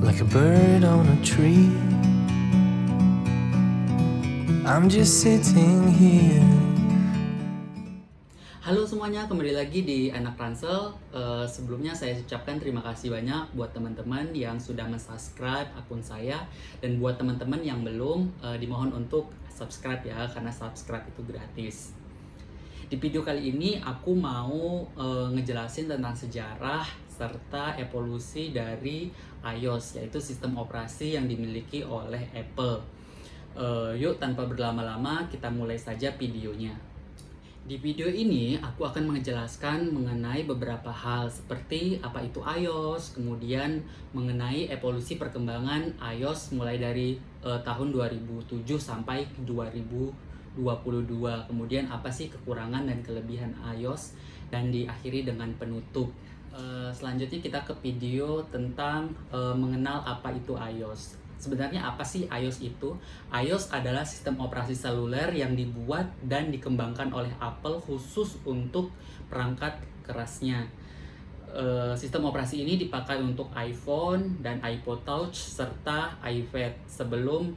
like a bird on a tree. I'm just sitting here. Halo semuanya, kembali lagi di Anak Ransel. Sebelumnya saya ucapkan terima kasih banyak buat teman-teman yang sudah mensubscribe akun saya. Dan buat teman-teman yang belum, dimohon untuk subscribe ya, karena subscribe itu gratis. Di video kali ini aku mau ngejelasin tentang sejarah serta evolusi dari iOS, yaitu sistem operasi yang dimiliki oleh Apple. Yuk tanpa berlama-lama kita mulai saja videonya. Di video ini aku akan menjelaskan mengenai beberapa hal seperti apa itu iOS, kemudian mengenai evolusi perkembangan iOS mulai dari tahun 2007 sampai 2022, kemudian apa sih kekurangan dan kelebihan iOS, dan diakhiri dengan penutup. Selanjutnya kita ke video tentang mengenal apa itu iOS. Sebenarnya apa sih iOS itu? iOS adalah sistem operasi seluler yang dibuat dan dikembangkan oleh Apple khusus untuk perangkat kerasnya. Sistem operasi ini dipakai untuk iPhone dan iPod Touch serta iPad sebelum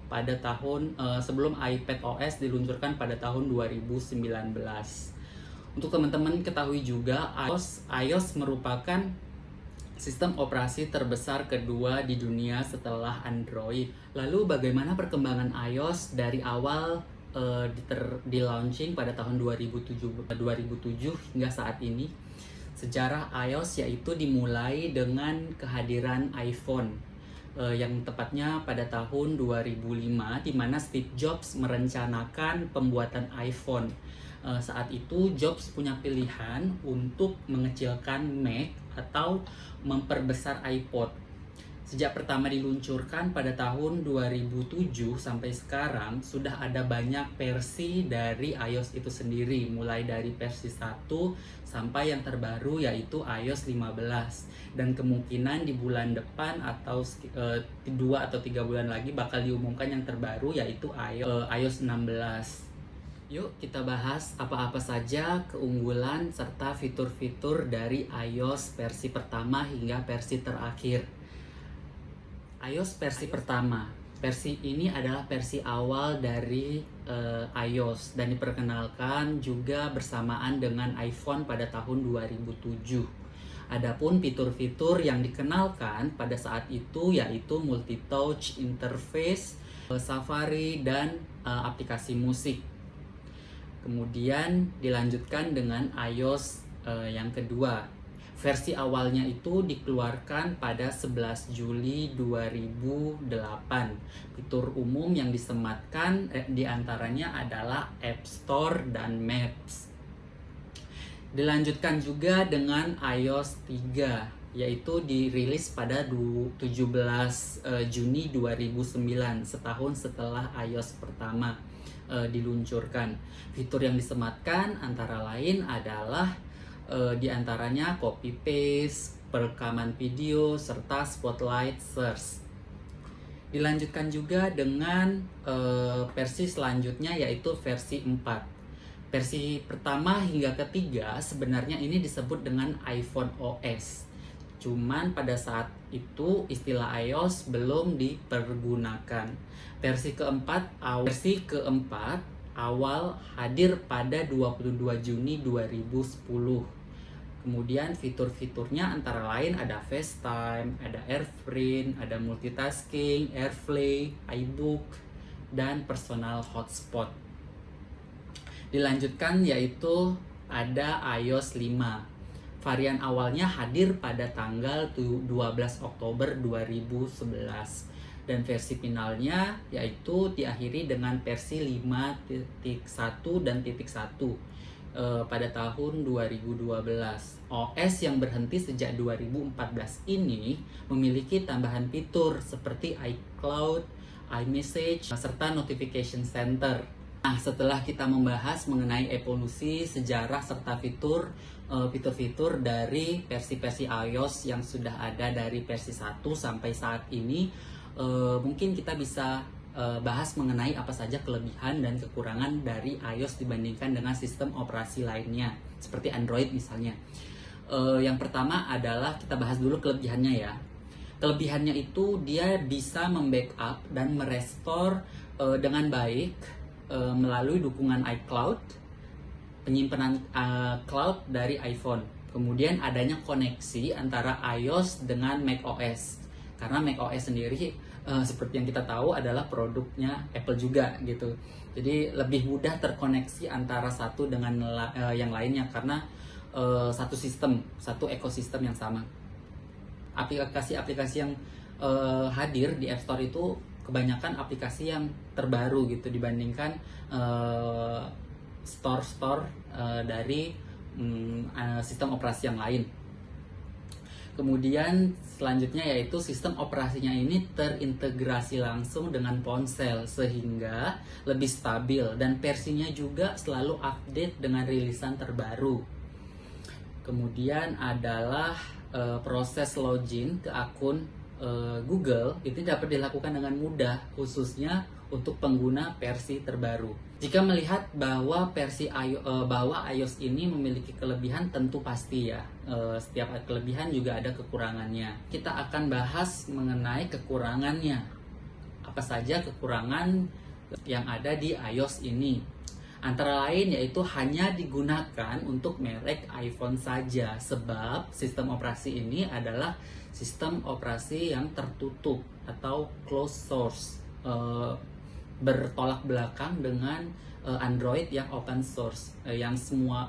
iPad OS diluncurkan pada tahun 2019. Untuk teman-teman ketahui juga, iOS merupakan sistem operasi terbesar kedua di dunia setelah Android. Lalu bagaimana perkembangan iOS dari awal di launching pada tahun 2007 hingga saat ini? Sejarah iOS yaitu dimulai dengan kehadiran iPhone yang tepatnya pada tahun 2005, di mana Steve Jobs merencanakan pembuatan iPhone. Saat itu Jobs punya pilihan untuk mengecilkan Mac atau memperbesar iPod. Sejak pertama diluncurkan pada tahun 2007 sampai sekarang sudah ada banyak versi dari iOS itu sendiri, mulai dari versi 1 sampai yang terbaru yaitu iOS 15, dan kemungkinan di bulan depan atau 2 atau 3 bulan lagi bakal diumumkan yang terbaru yaitu iOS 16. Yuk kita bahas apa-apa saja keunggulan serta fitur-fitur dari iOS versi pertama hingga versi terakhir. iOS versi pertama. Versi ini adalah versi awal dari iOS dan diperkenalkan juga bersamaan dengan iPhone pada tahun 2007. Adapun fitur-fitur yang dikenalkan pada saat itu yaitu multi-touch interface, Safari, dan aplikasi musik. Kemudian dilanjutkan dengan iOS yang kedua. Versi awalnya itu dikeluarkan pada 11 Juli 2008. Fitur umum yang disematkan diantaranya adalah App Store dan Maps. Dilanjutkan juga dengan iOS 3, yaitu dirilis pada 17 Juni 2009, setahun setelah iOS pertama diluncurkan. Fitur yang disematkan antara lain adalah diantaranya copy paste, perekaman video, serta spotlight search. Dilanjutkan juga dengan versi selanjutnya yaitu versi 4. Versi pertama hingga ketiga sebenarnya ini disebut dengan iPhone OS. Cuman pada saat itu istilah iOS belum dipergunakan. Versi keempat awal hadir pada 22 Juni 2010. Kemudian fitur-fiturnya antara lain ada FaceTime, ada AirPrint, ada multitasking, AirPlay, iBook, dan personal hotspot. Dilanjutkan yaitu ada iOS 5. Varian awalnya hadir pada tanggal 12 Oktober 2011 dan versi finalnya yaitu diakhiri dengan versi 5.1 dan .1 pada tahun 2012. OS yang berhenti sejak 2014 ini memiliki tambahan fitur seperti iCloud, iMessage, serta Notification Center. Nah, setelah kita membahas mengenai evolusi, sejarah, serta fitur-fitur dari versi-versi iOS yang sudah ada dari versi 1 sampai saat ini, mungkin kita bisa bahas mengenai apa saja kelebihan dan kekurangan dari iOS dibandingkan dengan sistem operasi lainnya, seperti Android misalnya. Yang pertama adalah kita bahas dulu kelebihannya ya. Kelebihannya itu dia bisa membackup dan merestore dengan baik melalui dukungan iCloud, penyimpanan cloud dari iPhone. Kemudian adanya koneksi antara iOS dengan macOS. Karena macOS sendiri seperti yang kita tahu adalah produknya Apple juga gitu. Jadi lebih mudah terkoneksi antara satu dengan yang lainnya karena satu sistem, satu ekosistem yang sama. Aplikasi-aplikasi yang hadir di App Store itu kebanyakan aplikasi yang terbaru gitu dibandingkan store-store dari sistem operasi yang lain. Kemudian selanjutnya yaitu sistem operasinya ini terintegrasi langsung dengan ponsel sehingga lebih stabil dan versinya juga selalu update dengan rilisan terbaru. Kemudian adalah proses login ke akun Google itu dapat dilakukan dengan mudah khususnya untuk pengguna versi terbaru. Jika melihat bahwa bahwa iOS ini memiliki kelebihan tentu pasti ya. Setiap kelebihan juga ada kekurangannya. Kita akan bahas mengenai kekurangannya. Apa saja kekurangan yang ada di iOS ini? Antara lain yaitu hanya digunakan untuk merek iPhone saja sebab sistem operasi ini adalah sistem operasi yang tertutup atau closed source, bertolak belakang dengan Android yang open source, yang semua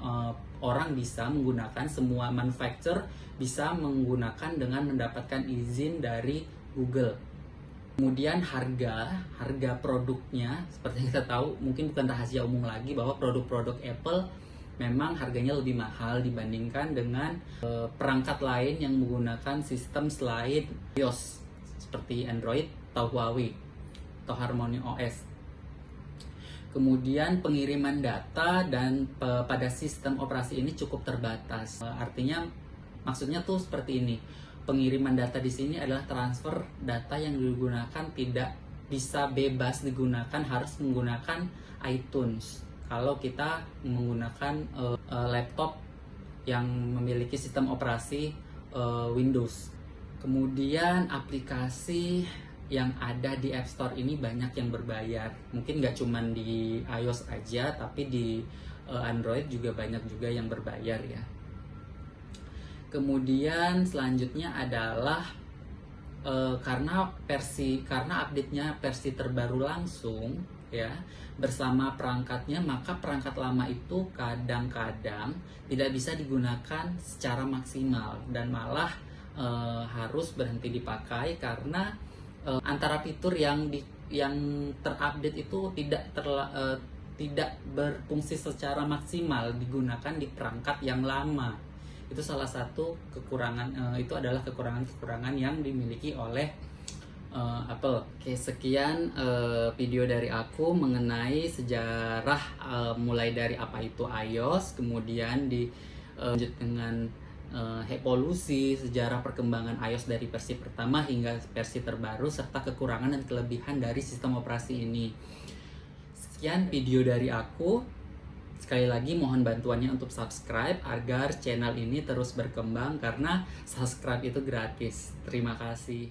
orang bisa menggunakan, semua manufacturer bisa menggunakan dengan mendapatkan izin dari Google. Kemudian harga produknya seperti yang kita tahu mungkin bukan rahasia umum lagi bahwa produk-produk Apple memang harganya lebih mahal dibandingkan dengan perangkat lain yang menggunakan sistem selain iOS seperti Android atau Huawei atau Harmony OS. Kemudian pengiriman data dan pada sistem operasi ini cukup terbatas. Artinya maksudnya tuh seperti ini. Pengiriman data di sini adalah transfer data yang digunakan tidak bisa bebas digunakan, harus menggunakan iTunes. Kalau kita menggunakan laptop yang memiliki sistem operasi Windows. Kemudian aplikasi yang ada di App Store ini banyak yang berbayar. Mungkin nggak cuma di iOS aja, tapi di Android juga banyak juga yang berbayar ya. Kemudian selanjutnya adalah karena update-nya versi terbaru langsung ya bersama perangkatnya, maka perangkat lama itu kadang-kadang tidak bisa digunakan secara maksimal dan malah harus berhenti dipakai karena antara fitur yang terupdate itu tidak berfungsi secara maksimal digunakan di perangkat yang lama. Itu salah satu kekurangan, itu adalah kekurangan-kekurangan yang dimiliki oleh Apple. Oke, sekian video dari aku mengenai sejarah mulai dari apa itu iOS, kemudian lanjut dengan evolusi sejarah perkembangan iOS dari versi pertama hingga versi terbaru serta kekurangan dan kelebihan dari sistem operasi ini. Sekian video dari aku. Sekali lagi mohon bantuannya untuk subscribe agar channel ini terus berkembang karena subscribe itu gratis. Terima kasih.